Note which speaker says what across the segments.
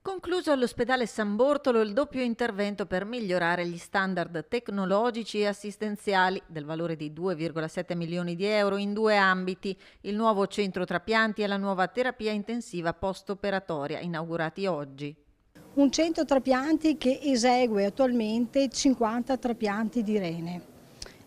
Speaker 1: Concluso all'ospedale San Bortolo il doppio intervento per migliorare gli standard tecnologici e assistenziali del valore di 2,7 milioni di euro in due ambiti, il nuovo centro trapianti e la nuova terapia intensiva post-operatoria inaugurati oggi.
Speaker 2: Un centro trapianti che esegue attualmente 50 trapianti di rene.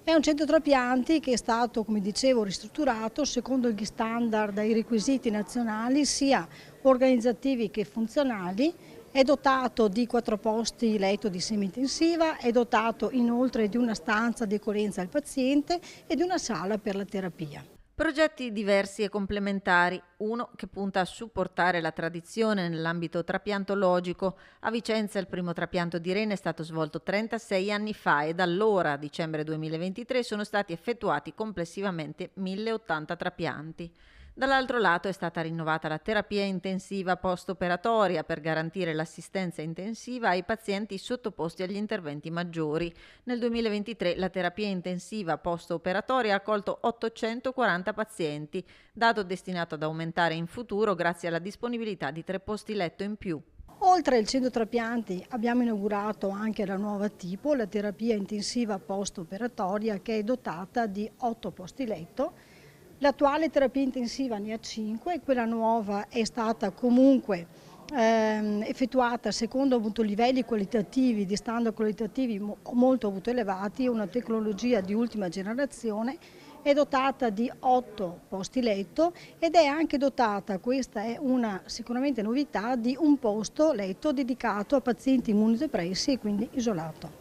Speaker 2: È un centro trapianti che è stato, come dicevo, ristrutturato secondo gli standard e i requisiti nazionali sia organizzativi che funzionali. È dotato di 4 posti letto di semi-intensiva, è dotato inoltre di una stanza di accoglienza al paziente e di una sala per la terapia.
Speaker 1: Progetti diversi e complementari, uno che punta a supportare la tradizione nell'ambito trapiantologico. A Vicenza il primo trapianto di rene è stato svolto 36 anni fa e da allora, a dicembre 2023, sono stati effettuati complessivamente 1080 trapianti. Dall'altro lato è stata rinnovata la terapia intensiva post-operatoria per garantire l'assistenza intensiva ai pazienti sottoposti agli interventi maggiori. Nel 2023 la terapia intensiva post-operatoria ha accolto 840 pazienti, dato destinato ad aumentare in futuro grazie alla disponibilità di 3 posti letto in più.
Speaker 2: Oltre al centro trapianti abbiamo inaugurato anche la nuova tipo, la terapia intensiva post-operatoria, che è dotata di 8 posti letto. L'attuale terapia intensiva ne ha 5, quella nuova è stata comunque effettuata secondo livelli qualitativi, di standard qualitativi molto elevati, una tecnologia di ultima generazione. È dotata di 8 posti letto ed è anche dotata, questa è una sicuramente novità, di un posto letto dedicato a pazienti immunodepressi e quindi isolato.